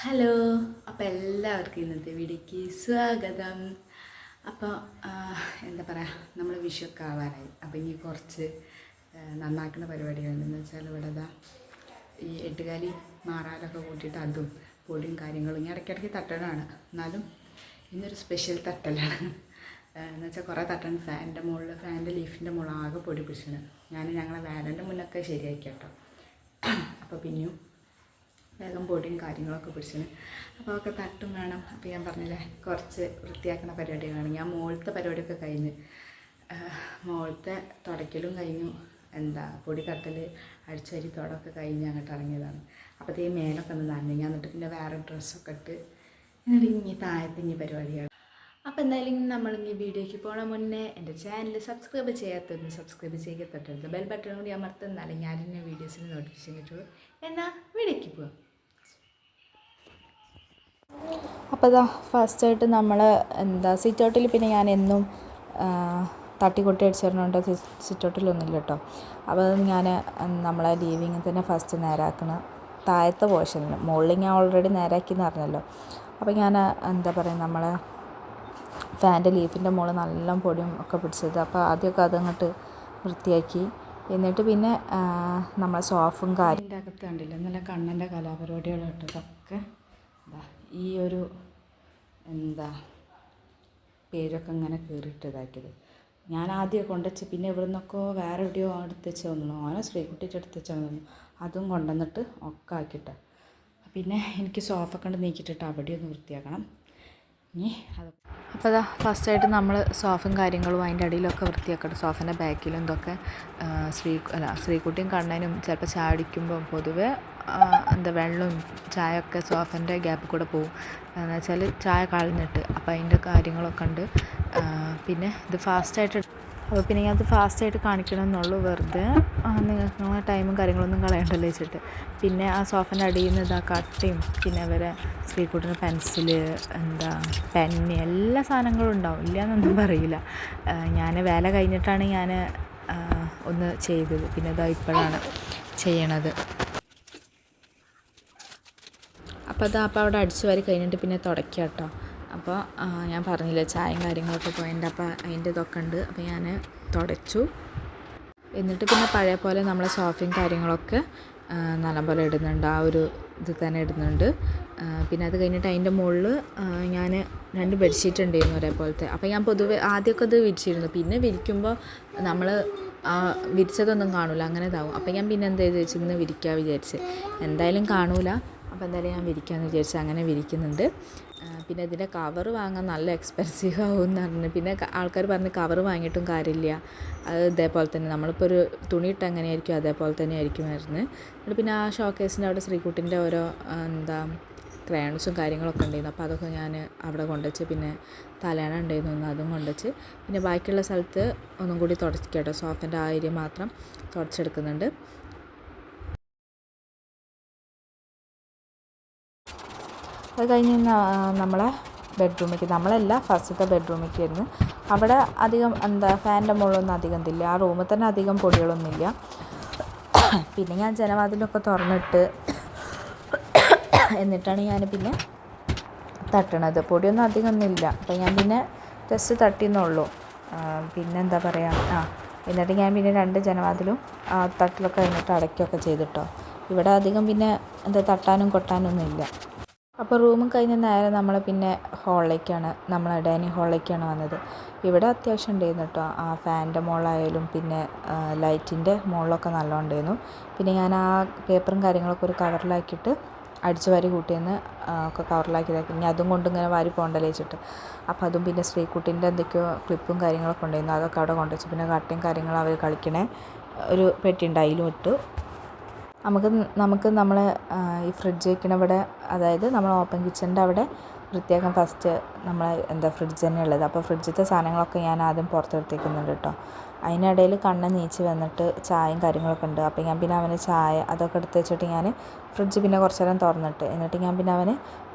Hello. അപ്പോൾ എല്ലാവർക്കും ഇന്നത്തെ വീഡിയോയ്ക്ക് സ്വാഗതം. അപ്പോൾ എന്താ പറയുക, നമ്മൾ വിഷുവൊക്കെ ആവാനായി. അപ്പോൾ ഇനി കുറച്ച് നന്നാക്കുന്ന പരിപാടികളുണ്ടെന്ന് വെച്ചാൽ ഇവിടെ ഈ എട്ടുകാലി മാറാലൊക്കെ കൂട്ടിയിട്ട് അതും പൊടിയും കാര്യങ്ങളും ഞാൻ ഇടയ്ക്കിടയ്ക്ക് തട്ടലാണ്. എന്നാലും ഇന്നൊരു സ്പെഷ്യൽ തട്ടലാണ്. എന്ന് വെച്ചാൽ കുറേ തട്ടാണ്. ഫാനിൻ്റെ ലീഫിൻ്റെ മുകളിൽ ആകെ പൊടി പിടിച്ചാണ്. ഞങ്ങളെ വേനലിൻ്റെ മുന്നൊക്കെ ശരിയാക്കി കേട്ടോ. അപ്പോൾ പിന്നെയും വേഗം പൊടിയും കാര്യങ്ങളൊക്കെ പിടിച്ചിന്. അപ്പോൾ അതൊക്കെ തട്ടും വേണം. അപ്പോൾ ഞാൻ പറഞ്ഞില്ലേ, കുറച്ച് വൃത്തിയാക്കുന്ന പരിപാടികളാണ്. ഞാൻ മുകളിലത്തെ പരിപാടിയൊക്കെ കഴിഞ്ഞ്, മുകളിലത്തെ തുടയ്ക്കലും കഴിഞ്ഞു, പൊടി തട്ടൽ അടിച്ചരി തുടമൊക്കെ കഴിഞ്ഞ് അങ്ങോട്ട് ഇറങ്ങിയതാണ്. അപ്പോൾ ഈ മേലൊക്കെ ഒന്ന് നനഞ്ഞു. ഞാൻ എന്നിട്ട് പിന്നെ വേറെ ഡ്രസ്സൊക്കെ ഇട്ട് എന്നിട്ട് ഇനി താഴത്തെ പരിപാടിയാണ്. അപ്പോൾ എന്തായാലും നമ്മളിനി വീഡിയോയ്ക്ക് പോകണ മുന്നേ എൻ്റെ ചാനൽ സബ്സ്ക്രൈബ് ചെയ്യാത്തതൊന്ന് സബ്സ്ക്രൈബ് ചെയ്യുക, തൊട്ടടുത്ത് ബെൽ ബട്ടൺ കൂടി അമർത്തുന്നാലും ഞാനിന്നെ വീഡിയോസിന് നോട്ടിഫിക്കേഷൻ കിട്ടുള്ളൂ. എന്നാൽ വീഡിയോയ്ക്ക് പോകാം. അപ്പോൾ ഇതാ ഫസ്റ്റായിട്ട് നമ്മൾ സിറ്റൗട്ടിൽ പിന്നെ ഞാൻ എന്നും തട്ടിക്കൊട്ടി അടിച്ചിരുന്നുണ്ട്. സിറ്റൗട്ടിലൊന്നുമില്ല കേട്ടോ. അപ്പോൾ ഞാൻ നമ്മളെ ലീവിങ്ങിൽ തന്നെ ഫസ്റ്റ് നേരാക്കണം താഴത്തെ പോർഷനിൽ. മുകളിൽ ഞാൻ ഓൾറെഡി നേരാക്കിയെന്ന് പറഞ്ഞല്ലോ. അപ്പോൾ ഞാൻ നമ്മളെ ഫാൻ്റെ ലീഫിൻ്റെ മുകളിൽ നല്ല പൊടിയും ഒക്കെ പിടിച്ചത്. അപ്പോൾ ആദ്യമൊക്കെ അതങ്ങോട്ട് വൃത്തിയാക്കി. എന്നിട്ട് പിന്നെ നമ്മളെ സോഫും കാര്യത്തിൻ്റെ അകത്ത് കണ്ടില്ല, നല്ല കണ്ണൻ്റെ കലാപരിപാടികൾ ഇട്ടതൊക്കെ ഈ ഒരു പേരൊക്കെ ഇങ്ങനെ കയറിയിട്ട് ഇതാക്കിയത്. ഞാൻ ആദ്യം കൊണ്ടുവച്ച് പിന്നെ ഇവിടെ നിന്നൊക്കെ വേറെ എവിടെയോ എടുത്ത് വെച്ച് തോന്നുന്നു, ഓനോ ശ്രീകുട്ടിയിട്ട് എടുത്ത് വെച്ചാൽ തോന്നുന്നു. അതും കൊണ്ടുവന്നിട്ട് ഒക്കെ ആക്കിയിട്ട് പിന്നെ എനിക്ക് സോഫ കണ്ട് നീക്കിയിട്ടിട്ട് അവിടെ ഒന്ന് വൃത്തിയാക്കണം ഇനി അത്. അപ്പോൾ അതാ ഫസ്റ്റായിട്ട് നമ്മൾ സോഫയും കാര്യങ്ങളും അതിൻ്റെ അടിയിലൊക്കെ വൃത്തിയാക്കണം. സോഫേൻ്റെ ബാക്കിലും ഇതൊക്കെ ശ്രീകുട്ടിയും കണ്ണനും ചിലപ്പോൾ ചായ അടിക്കുമ്പോൾ പൊതുവെ വെള്ളവും ചായയൊക്കെ സോഫേൻ്റെ ഗ്യാപ്പിൽ കൂടെ പോകും. എന്ന് വെച്ചാൽ ചായ കളഞ്ഞിട്ട്. അപ്പോൾ അതിൻ്റെ കാര്യങ്ങളൊക്കെ ഉണ്ട്. പിന്നെ ഇത് ഫാസ്റ്റായിട്ട്, അപ്പോൾ പിന്നെ അത് ഫാസ്റ്റായിട്ട് കാണിക്കണമെന്നുള്ളൂ. വെറുതെ നിങ്ങൾക്ക് ടൈമും കാര്യങ്ങളൊന്നും കളയണ്ടല്ലോ വെച്ചിട്ട്. പിന്നെ ആ സോഫേൻ്റെ അടിയിൽ നിന്ന് കട്ടയും പിന്നെ അവരെ ശ്രീകുട്ടിന് പെൻസില് പെന്ന് എല്ലാ സാധനങ്ങളും ഉണ്ടാവും. ഇല്ല എന്നൊന്നും പറയില്ല. ഞാൻ വേല കഴിഞ്ഞിട്ടാണ് ഞാൻ ഒന്ന് ചെയ്തത്. പിന്നെ ഇപ്പോഴാണ് ചെയ്യണത്. അപ്പോൾ അവിടെ അടിച്ചു വാരി കഴിഞ്ഞിട്ട് പിന്നെ തുടയ്ക്കുക കേട്ടോ. അപ്പോൾ ഞാൻ പറഞ്ഞില്ലേ ചായയും കാര്യങ്ങളൊക്കെ പോയതിൻ്റെ, അപ്പോൾ അതിൻ്റെ ഇതൊക്കെ ഉണ്ട്. അപ്പോൾ ഞാൻ തുടച്ചു. എന്നിട്ട് പിന്നെ പഴയ പോലെ നമ്മളെ സോഫയും കാര്യങ്ങളൊക്കെ നല്ലപോലെ ഇടുന്നുണ്ട്. ആ ഒരു ഇത് തന്നെ ഇടുന്നുണ്ട്. പിന്നെ അത് കഴിഞ്ഞിട്ട് അതിൻ്റെ മുകളിൽ ഞാൻ 2 ബെഡ്ഷീറ്റ് ഉണ്ടായിരുന്നു ഒരേപോലത്തെ. അപ്പോൾ ഞാൻ പൊതുവെ ആദ്യമൊക്കെ അത് വിരിച്ചിരുന്നു. പിന്നെ വിരിക്കുമ്പോൾ നമ്മൾ വിരിച്ചതൊന്നും കാണില്ല, അങ്ങനെ ഇതാവും. അപ്പോൾ ഞാൻ പിന്നെ എന്ത് ചെയ്ത് വെച്ച് ഇന്ന് വിരിക്കാൻ വിചാരിച്ച്. എന്തായാലും കാണില്ല, അപ്പോൾ എന്തായാലും ഞാൻ വിരിക്കാമെന്ന് വിചാരിച്ച് അങ്ങനെ വിരിക്കുന്നുണ്ട്. പിന്നെ ഇതിൻ്റെ കവർ വാങ്ങാൻ നല്ല എക്സ്പെൻസീവ് ആവും എന്ന് പറഞ്ഞു. പിന്നെ ആൾക്കാർ പറഞ്ഞ് കവർ വാങ്ങിയിട്ടും കാര്യമില്ല, അത് ഇതേപോലെ തന്നെ നമ്മളിപ്പോൾ ഒരു തുണി ഇട്ട് എങ്ങനെയായിരിക്കും അതേപോലെ തന്നെ ആയിരിക്കുമായിരുന്നു. എന്നിട്ട് പിന്നെ ആ ഷോക്കേസിൻ്റെ അവിടെ ശ്രീകുട്ടിൻ്റെ ഓരോ ക്രയോൺസും കാര്യങ്ങളൊക്കെ ഉണ്ടായിരുന്നു. അപ്പോൾ അതൊക്കെ ഞാൻ അവിടെ കൊണ്ടുവച്ച്, പിന്നെ തലേണ ഉണ്ടായിരുന്നു അതും കൊണ്ടുവച്ച്. പിന്നെ ബാക്കിയുള്ള സ്ഥലത്ത് ഒന്നും കൂടി തുടച്ചിട്ട് കേട്ടോ, സോഫേൻ്റെ ആ ഏരിയ മാത്രം തുടച്ചെടുക്കുന്നുണ്ട്. അത് കഴിഞ്ഞ് നമ്മളെ ബെഡ്റൂമിലേക്ക്, നമ്മളല്ല ഫസ്റ്റത്തെ ബെഡ്റൂമിലേക്ക് ആയിരുന്നു. അവിടെ അധികം ഫാനിൻ്റെ മുകളിലൊന്നും അധികം ഇതില്ല. ആ റൂമിൽ തന്നെ അധികം പൊടികളൊന്നുമില്ല. പിന്നെ ഞാൻ ജനവാതിലൊക്കെ തുറന്നിട്ട് എന്നിട്ടാണ് ഞാൻ പിന്നെ തട്ടണത്. പൊടിയൊന്നും അധികം ഒന്നുമില്ല. അപ്പോൾ ഞാൻ പിന്നെ ജസ്റ്റ് തട്ടിയെന്നുള്ളൂ. പിന്നെ എന്നിട്ട് ഞാൻ പിന്നെ 2 ജനവാതിലും തട്ടിലൊക്കെ കഴിഞ്ഞിട്ട് അടയ്ക്കുകയൊക്കെ ചെയ്തിട്ടോ. ഇവിടെ അധികം പിന്നെ തട്ടാനും കൊട്ടാനൊന്നുമില്ല. അപ്പോൾ റൂമും കഴിഞ്ഞ് നേരെ നമ്മൾ പിന്നെ ഹോളിലേക്കാണ്, നമ്മളെ ഡൈനിങ് ഹോളിലേക്കാണ് വന്നത്. ഇവിടെ അത്യാവശ്യം ഉണ്ടായിരുന്നു കേട്ടോ. ആ ഫാനിൻ്റെ മുകളിലായാലും പിന്നെ ലൈറ്റിൻ്റെ മുകളിലൊക്കെ നല്ലോണം ഉണ്ടായിരുന്നു. പിന്നെ ഞാൻ ആ പേപ്പറും കാര്യങ്ങളൊക്കെ ഒരു കവറിലാക്കിയിട്ട് അടിച്ച് വാരി കൂട്ടിയെന്ന് ഒക്കെ കവറിലാക്കിയതാക്കി. ഇനി അതും കൊണ്ട് ഇങ്ങനെ വാരി പോകണ്ടല്ലോ വെച്ചിട്ട്. അപ്പോൾ അതും പിന്നെ ശ്രീകുട്ടിൻ്റെ എന്തൊക്കെയോ ക്ലിപ്പും കാര്യങ്ങളൊക്കെ ഉണ്ടായിരുന്നു, അതൊക്കെ അവിടെ കൊണ്ടുവച്ചു. പിന്നെ കട്ടയും കാര്യങ്ങളും അവർ കളിക്കണേ ഒരു പെട്ടി ഉണ്ട്, അതിലും ഇട്ടു. നമുക്ക് നമ്മളെ ഈ ഫ്രിഡ്ജ് വയ്ക്കണ ഇവിടെ, അതായത് നമ്മൾ ഓപ്പൺ കിച്ചണിൻ്റെ അവിടെ വൃത്തിയാക്കാൻ ഫസ്റ്റ് നമ്മൾ ഫ്രിഡ്ജ് തന്നെ ഉള്ളത്. അപ്പോൾ ഫ്രിഡ്ജിലത്തെ സാധനങ്ങളൊക്കെ ഞാൻ ആദ്യം പുറത്തെടുത്തേക്കുന്നുണ്ട് കേട്ടോ. അതിനിടയിൽ കണ്ണ് നീച്ച് വന്നിട്ട് ചായയും കാര്യങ്ങളൊക്കെ ഉണ്ട്. അപ്പോൾ ഞാൻ പിന്നെ അവന് ചായ അതൊക്കെ എടുത്ത് വെച്ചിട്ട് ഞാൻ ഫ്രിഡ്ജ് പിന്നെ കുറച്ച് നേരം തുറന്നിട്ട്, എന്നിട്ട് ഞാൻ പിന്നെ അവന്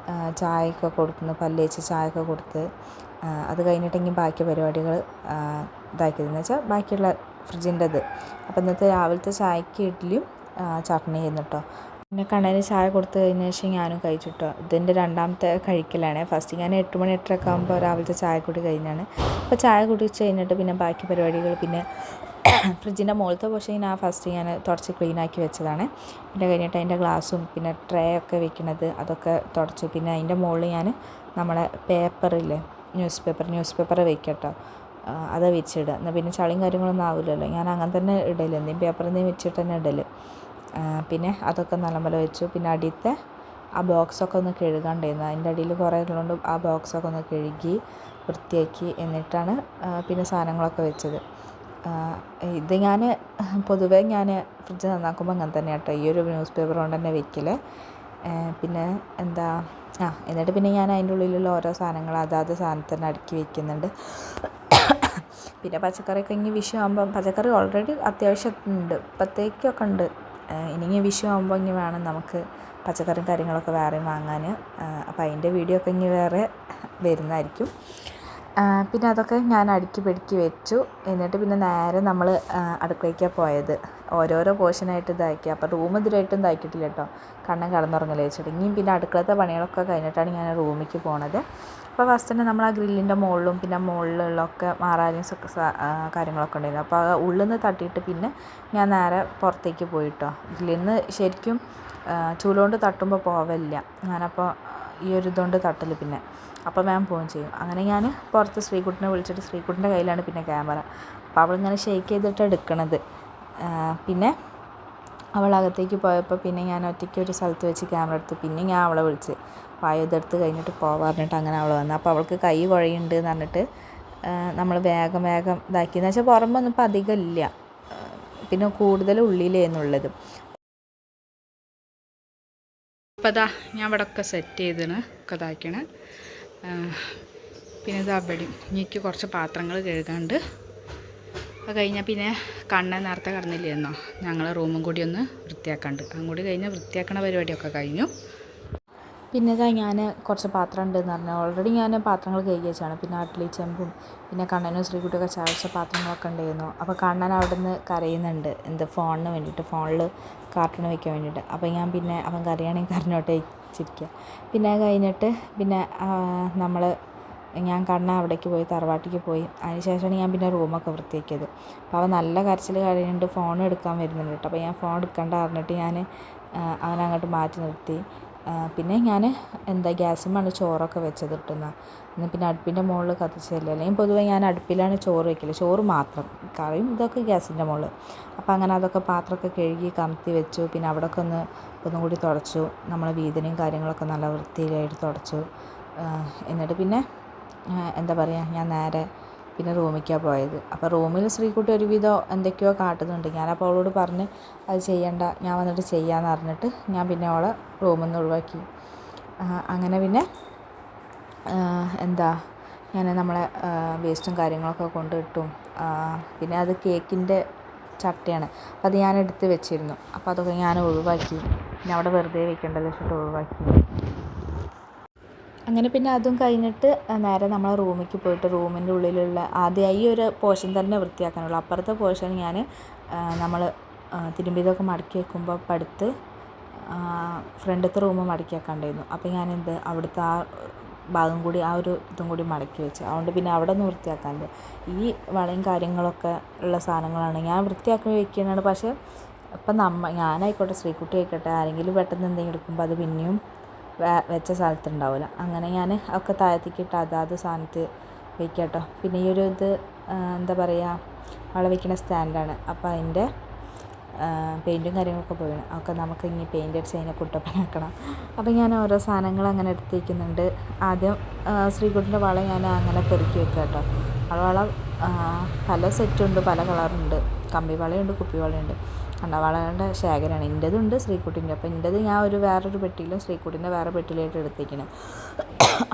ചായയൊക്കെ കൊടുക്കുന്നു, പല്ല് തേച്ച് ചായയൊക്കെ കൊടുത്ത് അത് കഴിഞ്ഞിട്ടെങ്കിൽ ബാക്കി പരിപാടികൾ ഇതാക്കിയതെന്ന് വെച്ചാൽ ബാക്കിയുള്ള ഫ്രിഡ്ജിൻ്റെ ഇത്. അപ്പോൾ ഇന്നത്തെ രാവിലത്തെ ചായക്ക് ഇഡ്ഡലിയും ചട്നി ചെയ്യുന്നു കേട്ടോ. പിന്നെ കണ്ണന് ചായ കൊടുത്തു കഴിഞ്ഞ ശേഷം ഞാനും കഴിച്ചിട്ടോ. ഇതിൻ്റെ രണ്ടാമത്തെ കഴിക്കലാണ്. ഫസ്റ്റ് ഞാൻ 8 മണി 8:30 ആകുമ്പോൾ രാവിലത്തെ ചായ കൂടി കഴിഞ്ഞാണ്. അപ്പോൾ ചായ കുടിച്ച് കഴിഞ്ഞിട്ട് പിന്നെ ബാക്കി പരിപാടികൾ പിന്നെ ഫ്രിഡ്ജിൻ്റെ മുകളിലത്തെ പോർഷൻ ഞാൻ ഫസ്റ്റ് ഞാൻ തുടച്ച് ക്ലീനാക്കി വെച്ചതാണ്. പിന്നെ കഴിഞ്ഞിട്ട് അതിൻ്റെ ഗ്ലാസും പിന്നെ ട്രേ ഒക്കെ വെക്കുന്നത് അതൊക്കെ തുടച്ചു. പിന്നെ അതിൻ്റെ മുകളിൽ ഞാൻ നമ്മളെ പേപ്പറില്ലേ ന്യൂസ് പേപ്പർ വെക്കട്ടോ, അത് വെച്ചിടുക. എന്നാൽ പിന്നെ ചളിയും കാര്യങ്ങളൊന്നും ആവില്ലല്ലോ. ഞാൻ അങ്ങനെ തന്നെ ഇടല്, എന്തെങ്കിലും പേപ്പർ എന്തെങ്കിലും വെച്ചിട്ട് തന്നെ ഇടല്. പിന്നെ അതൊക്കെ നല്ലപോലെ വെച്ചു. പിന്നെ അടിയത്തെ ആ ബോക്സൊക്കെ ഒന്ന് കഴുകാണ്ടായിരുന്നു. അതിൻ്റെ അടിയിൽ കുറേ ഉള്ളതുകൊണ്ട് ആ ബോക്സൊക്കെ ഒന്ന് കഴുകി വൃത്തിയാക്കി എന്നിട്ടാണ് പിന്നെ സാധനങ്ങളൊക്കെ വെച്ചത്. ഇത് ഞാൻ പൊതുവേ ഞാൻ ഫ്രിഡ്ജ് നന്നാക്കുമ്പോൾ അങ്ങനെ തന്നെ കേട്ടോ, ഈ ഒരു ന്യൂസ് പേപ്പർ കൊണ്ട് തന്നെ വെക്കൽ. പിന്നെ എന്താ എന്നിട്ട് പിന്നെ ഞാൻ അതിൻ്റെ ഉള്ളിലുള്ള ഓരോ സാധനങ്ങൾ അതാത് സാധനത്തിന് അടുക്കി വെക്കുന്നുണ്ട്. പിന്നെ പച്ചക്കറിയൊക്കെ ഇനി വിഷു ആകുമ്പം പച്ചക്കറി ഓൾറെഡി അത്യാവശ്യം ഉണ്ട്, ഇപ്പോഴത്തേക്കൊക്കെ ഉണ്ട്. ഇനി വിഷു ആകുമ്പോൾ ഇനി വേണം നമുക്ക് പച്ചക്കറിയും കാര്യങ്ങളൊക്കെ വേറെയും വാങ്ങാൻ. അപ്പോൾ അതിൻ്റെ വീഡിയോ ഒക്കെ ഇനി വേറെ വരുന്നതായിരിക്കും. പിന്നെ അതൊക്കെ ഞാൻ അടുക്കി പെടുക്കി വെച്ചു. എന്നിട്ട് പിന്നെ നേരെ നമ്മൾ അടുക്കളയ്ക്കാണ് പോയത്. ഓരോരോ പോർഷനായിട്ട് ഇതാക്കി. അപ്പോൾ റൂം ഇതിലായിട്ടും ഇതാക്കിയിട്ടില്ല കേട്ടോ, കണ്ണൻ കിടന്നുറങ്ങൽ വെച്ചിട്ട്. ഇനിയും പിന്നെ അടുക്കളത്തെ പണികളൊക്കെ കഴിഞ്ഞിട്ടാണ് ഞാൻ റൂമിലേക്ക് പോണത്. അപ്പോൾ ഫസ്റ്റ് തന്നെ നമ്മൾ ആ ഗ്രില്ലിൻ്റെ മുകളിലും പിന്നെ മുകളിലുള്ളൊക്കെ മാറാനും കാര്യങ്ങളൊക്കെ ഉണ്ടായിരുന്നു. അപ്പോൾ ആ ഉള്ളിൽ നിന്ന് തട്ടിയിട്ട് പിന്നെ ഞാൻ നേരെ പുറത്തേക്ക് പോയിട്ടോ. ഗ്രില്ലിൽ നിന്ന് ശരിക്കും ചൂലുകൊണ്ട് തട്ടുമ്പോൾ പോവില്ല, ഞാനപ്പോൾ ഈ ഒരു ഇതുകൊണ്ട് തട്ടൽ പിന്നെ അപ്പോൾ ഞാൻ പോവുകയും ചെയ്യും. അങ്ങനെ ഞാൻ പുറത്ത് ശ്രീകുട്ടിനെ വിളിച്ചിട്ട് ശ്രീകുട്ടിൻ്റെ കയ്യിലാണ് പിന്നെ ക്യാമറ. അപ്പോൾ അവളിങ്ങനെ ഷെയ്ക്ക് ചെയ്തിട്ട് എടുക്കണത്. പിന്നെ അവളകത്തേക്ക് പോയപ്പോൾ പിന്നെ ഞാൻ ഒറ്റയ്ക്ക് ഒരു സ്ഥലത്ത് വെച്ച് ക്യാമറ എടുത്തു. പിന്നെ ഞാൻ അവളെ വിളിച്ച് ഇതെടുത്ത് കഴിഞ്ഞിട്ട് പോകാൻ പറഞ്ഞിട്ട് അങ്ങനെ അവൾ വന്നു. അപ്പോൾ അവൾക്ക് കൈ കുഴയുണ്ട് എന്ന് പറഞ്ഞിട്ട് നമ്മൾ വേഗം ഇതാക്കിയെന്ന് വെച്ചാൽ പുറമൊന്നും ഇപ്പം അധികം ഇല്ല, പിന്നെ കൂടുതൽ ഉള്ളിലേന്നുള്ളത്. അപ്പോൾ അതാ ഞാൻ ഇവിടെ ഒക്കെ സെറ്റ് ചെയ്തിന് ഒക്കെ ഇതാക്കിയാണ്. പിന്നെ ഇത് അവിടെ എനിക്ക് കുറച്ച് പാത്രങ്ങൾ കഴുകാണ്ട്. അത് കഴിഞ്ഞാൽ പിന്നെ കണ്ണൻ നേരത്തെ കടന്നില്ലായിരുന്നോ, ഞങ്ങൾ റൂമും കൂടി ഒന്ന് വൃത്തിയാക്കാണ്ട്. അതും കൂടി കഴിഞ്ഞാൽ വൃത്തിയാക്കണ പരിപാടിയൊക്കെ കഴിഞ്ഞു. പിന്നെ ഇതാ ഞാൻ കുറച്ച് പാത്രം ഉണ്ടെന്ന് പറഞ്ഞാൽ ഓൾറെഡി ഞാൻ പാത്രങ്ങൾ കഴുകി വെച്ചാണ്. പിന്നെ അട്ലി ചെമ്പും പിന്നെ കണ്ണനും ശ്രീകുട്ടിയൊക്കെ ചായച്ച പാത്രങ്ങളൊക്കെ ഉണ്ടായിരുന്നു. അപ്പോൾ കണ്ണൻ അവിടെ നിന്ന് കരയുന്നുണ്ട്, ഫോണിന് വേണ്ടിയിട്ട്, ഫോണിൽ കാർട്ടൂൺ വയ്ക്കാൻ വേണ്ടിയിട്ട്. അപ്പോൾ ഞാൻ പിന്നെ അവൻ കരയാണെങ്കിൽ കരഞ്ഞോട്ടെ വെച്ചിരിക്കുക. പിന്നെ അത് കഴിഞ്ഞിട്ട് പിന്നെ ഞാൻ കണ്ണ അവിടേക്ക് പോയി, തറവാട്ടിലേക്ക് പോയി. അതിന് ശേഷമാണ് ഞാൻ പിന്നെ റൂമൊക്കെ വൃത്തിയാക്കിയത്. അപ്പോൾ അവൻ നല്ല കരച്ചിൽ കരയുന്നുണ്ട്, ഫോൺ എടുക്കാൻ വരുന്നുണ്ട് കേട്ടോ. അപ്പോൾ ഞാൻ ഫോൺ എടുക്കണ്ട പറഞ്ഞിട്ട് ഞാൻ അവനങ്ങോട്ട് മാറ്റി നിർത്തി. പിന്നെ ഞാൻ ഗ്യാസുമാണ് ചോറൊക്കെ വെച്ചത് ഇട്ടുന്ന. എന്നാൽ പിന്നെ അടുപ്പിൻ്റെ മുകളിൽ കത്തിച്ചില്ല. അല്ലെങ്കിൽ പൊതുവെ ഞാൻ അടുപ്പിലാണ് ചോറ് വയ്ക്കൽ, ചോറ് മാത്രം, കറിയും ഇതൊക്കെ ഗ്യാസിൻ്റെ മുകളിൽ. അപ്പോൾ അങ്ങനെ അതൊക്കെ പാത്രമൊക്കെ കഴുകി കമത്തി വെച്ചു. പിന്നെ അവിടെയൊക്കെ ഒന്നും കൂടി തുടച്ചു. നമ്മൾ വീതിനെയും കാര്യങ്ങളൊക്കെ നല്ല വൃത്തിയിലായിട്ട് തുടച്ചു. എന്നിട്ട് പിന്നെ ഞാൻ നേരെ പിന്നെ റൂമിലേക്കാണ് പോയത്. അപ്പോൾ റൂമിൽ ശ്രീകുട്ടി ഒരുവിധം എന്തൊക്കെയോ കാട്ടുന്നുണ്ട്. ഞാനപ്പോൾ അവളോട് പറഞ്ഞ് അത് ചെയ്യണ്ട, ഞാൻ വന്നിട്ട് ചെയ്യാമെന്ന് പറഞ്ഞിട്ട് ഞാൻ പിന്നെ അവളെ റൂമിൽ നിന്ന് ഒഴിവാക്കി. അങ്ങനെ പിന്നെ ഞാൻ നമ്മളെ വേസ്റ്റും കാര്യങ്ങളൊക്കെ കൊണ്ടിട്ടും. പിന്നെ അത് കേക്കിൻ്റെ ചട്ടയാണ്, അപ്പോൾ അത് ഞാൻ എടുത്ത് വെച്ചിരുന്നു. അപ്പോൾ അതൊക്കെ ഞാൻ ഒഴിവാക്കി. പിന്നെ അവിടെ വെറുതെ വെക്കേണ്ടത് വെച്ചിട്ട് ഒഴിവാക്കി. അങ്ങനെ പിന്നെ അതും കഴിഞ്ഞിട്ട് നേരെ നമ്മൾ റൂമിലേക്ക് പോയിട്ട് റൂമിൻ്റെ ഉള്ളിലുള്ള ആദ്യം ഈ ഒരു പോർഷൻ തന്നെ വൃത്തിയാക്കാനുള്ളൂ. അപ്പുറത്തെ പോർഷൻ ഞാൻ നമ്മൾ തിരുമ്പിയതൊക്കെ മടക്കി വെക്കുമ്പോൾ അടുത്ത് ഫ്രണ്ടത്തെ റൂം മടക്കി വെക്കാണ്ടായിരുന്നു. അപ്പോൾ ഞാൻ അവിടുത്തെ ആ ഭാഗം കൂടി ആ ഒരു ഇതും കൂടി മടക്കി വെച്ചു. അതുകൊണ്ട് പിന്നെ അവിടെ നിന്ന് വൃത്തിയാക്കാനുണ്ട്. ഈ വളയും കാര്യങ്ങളൊക്കെ ഉള്ള സാധനങ്ങളാണ് ഞാൻ വൃത്തിയാക്കി വെക്കുന്നതാണ്. പക്ഷേ ഇപ്പം ഞാനായിക്കോട്ടെ ശ്രീകുട്ടി ആയിക്കോട്ടെ ആരെങ്കിലും പെട്ടെന്ന് എന്തെങ്കിലും എടുക്കുമ്പോൾ അത് പിന്നെയും വെച്ച സ്ഥലത്തുണ്ടാവില്ല. അങ്ങനെ ഞാൻ ഒക്കെ താഴത്തേക്കിട്ട് അതാത് സ്ഥാനത്ത് വയ്ക്കുക കേട്ടോ. പിന്നെ ഈ ഒരു വള വയ്ക്കുന്ന സ്റ്റാൻഡാണ്. അപ്പോൾ അതിൻ്റെ പെയിൻറ്റും കാര്യങ്ങളൊക്കെ പോയാണ്. ഒക്കെ നമുക്ക് ഇനി പെയിൻ്റ് അടിച്ച് അതിനെ കുട്ടപ്പനാക്കണം. അപ്പോൾ ഞാൻ ഓരോ സാധനങ്ങൾ അങ്ങനെ എടുത്ത് വയ്ക്കുന്നുണ്ട്. ആദ്യം ശ്രീകുട്ടിൻ്റെ വള ഞാൻ അങ്ങനെ പെറുക്കി വെക്കുക കേട്ടോ. വള പല സെറ്റുണ്ട്, പല കളറുണ്ട്, കമ്പി വളയുണ്ട്, കുപ്പി വളയുണ്ട്. വളകളുടെ ശേഖരമാണ്. എൻ്റെതുണ്ട്, ശ്രീകുട്ടിൻ്റെ. അപ്പോൾ എൻ്റെത് ഞാൻ വേറൊരു പെട്ടിയിലും ശ്രീകുട്ടിൻ്റെ വേറെ പെട്ടിയിലായിട്ട് എടുത്തേക്കണം.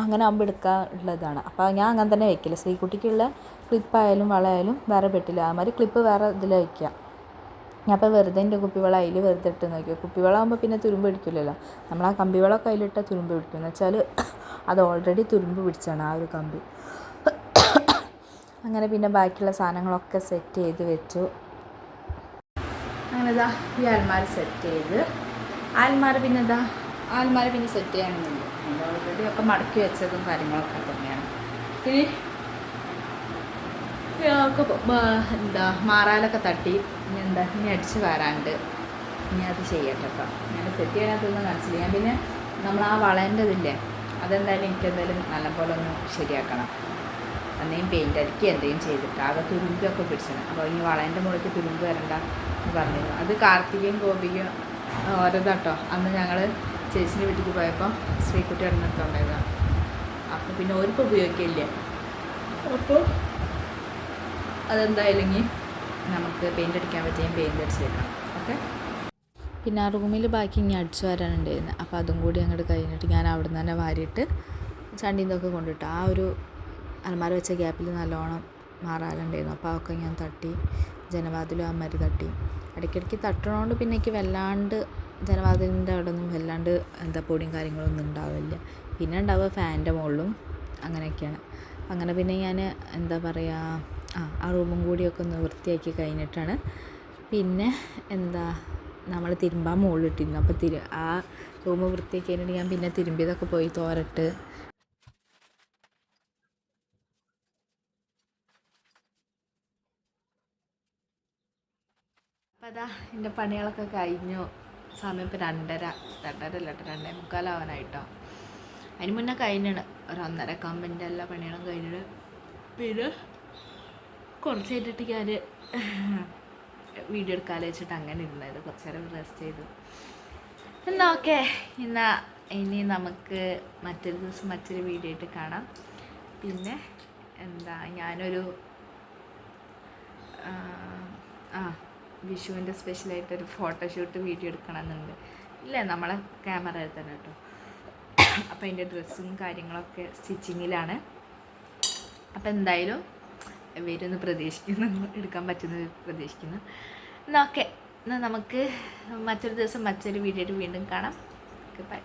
അങ്ങനെ ആകുമ്പോൾ എടുക്കാനുള്ളതാണ്. അപ്പോൾ ഞാൻ അങ്ങനെ തന്നെ വയ്ക്കില്ല. ശ്രീകുട്ടിക്കുള്ള ക്ലിപ്പായാലും വളയായാലും വേറെ പെട്ടില്ല, അതുമാതിരി ക്ലിപ്പ് വേറെ ഇതിൽ വയ്ക്കുക. ഞാൻ അപ്പോൾ വെറുതെ എൻ്റെ കുപ്പിവള അതിൽ വെറുതെ ഇട്ട് നോക്കിയോ. കുപ്പിവള ആകുമ്പോൾ പിന്നെ തുരുമ്പ് പിടിക്കില്ലല്ലോ. നമ്മൾ ആ കമ്പിവളമൊക്കെ അതിലിട്ടാൽ തുരുമ്പ് പിടിക്കും. എന്ന് വെച്ചാൽ അത് ഓൾറെഡി തുരുമ്പ് പിടിച്ചാണ് ആ ഒരു കമ്പി. അങ്ങനെ പിന്നെ ബാക്കിയുള്ള സാധനങ്ങളൊക്കെ സെറ്റ് ചെയ്ത് വെച്ചു. അങ്ങനെ ഈ അൽമാര സെറ്റ് ചെയ്ത് ആൽമാര പിന്നെ എന്താ ആൽമാര പിന്നെ സെറ്റ് ചെയ്യാനൊന്നുമില്ല. നമ്മൾ ഓൾറെഡി ഒക്കെ മടക്കി വെച്ചതും കാര്യങ്ങളൊക്കെ തന്നെയാണ്. ഇനി എന്താ മാറാലൊക്കെ തട്ടി ഇനി അടിച്ച് വരാണ്ട് ഇനി അത് ചെയ്യട്ടെ കേട്ടോ. ഞാൻ സെറ്റ് ചെയ്യാനത്തൊന്നും കാണിച്ചില്ല. ഞാൻ പിന്നെ നമ്മൾ ആ വളേൻ്റെ ഇതില്ലേ അതെന്തായാലും എനിക്കെന്തായാലും നല്ലപോലെ ഒന്ന് ശരിയാക്കണം. എന്തെങ്കിലും പെയിൻ്റ് അടിക്കുക എന്തെങ്കിലും ചെയ്തിട്ട് ആകെ തുരുമ്പൊക്കെ പിടിച്ചണം. അപ്പോൾ ഈ വളേൻ്റെ മുകളിലേക്ക് തുരുമ്പ് വരണ്ട എന്ന് പറഞ്ഞിരുന്നു. അത് കാർത്തികയും ഗോപികയും ഓരോതാട്ടോ. അന്ന് ഞങ്ങൾ ചേച്ചിൻ്റെ വീട്ടിലേക്ക് പോയപ്പോൾ ശ്രീകുട്ടി ഇടന്നിട്ടുണ്ടായതാണ്. അപ്പോൾ പിന്നെ ഓരിപ്പോൾ ഉപയോഗിക്കില്ല. അപ്പോൾ അതെന്തായാലും നമുക്ക് പെയിൻ്റ് അടിക്കാൻ പറ്റിയും പെയിൻ്റ് അടിച്ച് വെക്കാം. ഓക്കെ. പിന്നെ ആ റൂമിൽ ബാക്കി ഇനി അടിച്ചു വരാനുണ്ടായിരുന്നു. അപ്പോൾ അതും കൂടി അങ്ങോട്ട് കഴിഞ്ഞിട്ട് ഞാൻ അവിടെ നിന്ന് തന്നെ വാരിയിട്ട് ചണ്ടീന്നൊക്കെ കൊണ്ടിട്ട് ആ ഒരു അലമാര വെച്ച ഗ്യാപ്പിൽ നല്ലോണം മാറാലുണ്ടായിരുന്നു. അപ്പോൾ അതൊക്കെ ഞാൻ തട്ടി ജനവാതിലും അമ്മരി തട്ടി. ഇടയ്ക്കിടയ്ക്ക് തട്ടണോണ്ട് പിന്നെ എനിക്ക് വല്ലാണ്ട് ജനവാതിലിൻ്റെ അവിടെ ഒന്നും വല്ലാണ്ട് പൊടിയും കാര്യങ്ങളൊന്നും ഉണ്ടാവില്ല. പിന്നെ ഉണ്ടാവുക ഫാനിൻ്റെ മുകളിലും അങ്ങനെയൊക്കെയാണ്. അങ്ങനെ പിന്നെ ഞാൻ ആ റൂമും കൂടിയൊക്കെ ഒന്ന് വൃത്തിയാക്കി കഴിഞ്ഞിട്ടാണ് പിന്നെ നമ്മൾ തിരുമ്പാൻ മുകളിലിട്ടിരുന്നു. അപ്പോൾ ആ റൂം വൃത്തിയാക്കി കഴിഞ്ഞിട്ട് ഞാൻ പിന്നെ തിരുമ്പിയതൊക്കെ പോയി തോരട്ട് അപ്പം അതാ എൻ്റെ പണികളൊക്കെ കഴിഞ്ഞു. സമയം ഇപ്പോൾ 2:30 അതിന് മുന്നേ കഴിഞ്ഞാണ്. ഒരു 1:30 ആകുമ്പോൾ എല്ലാ പണികളും കഴിഞ്ഞിട്ട് പിന്നെ കുറച്ച് കഴിഞ്ഞിട്ട് ഞാൻ വീഡിയോ എടുക്കാതെ വെച്ചിട്ട് അങ്ങനെ ഇരുന്നത്. കുറച്ച് നേരം റെസ്റ്റ് ചെയ്തു. എന്നാൽ ഓക്കെ. ഇനി നമുക്ക് മറ്റൊരു ദിവസം മറ്റൊരു വീഡിയോ ആയിട്ട് കാണാം. പിന്നെ ഞാനൊരു വിഷുവിൻ്റെ സ്പെഷ്യലായിട്ടൊരു ഫോട്ടോഷൂട്ട് വീഡിയോ എടുക്കണമെന്നുണ്ട്. ഇല്ല നമ്മളെ ക്യാമറ തന്നെ കേട്ടോ. അപ്പോൾ അതിൻ്റെ ഡ്രസ്സും കാര്യങ്ങളൊക്കെ സ്റ്റിച്ചിങ്ങിലാണ്. അപ്പോൾ എന്തായാലും വരുമെന്ന് പ്രതീക്ഷിക്കുന്നു, എടുക്കാൻ പറ്റുമെന്ന് പ്രതീക്ഷിക്കുന്നു. എന്നാൽ ഓക്കെ. എന്നാൽ നമുക്ക് മറ്റൊരു ദിവസം മറ്റൊരു വീഡിയോ ആയിട്ട് വീണ്ടും കാണാം. ബൈ.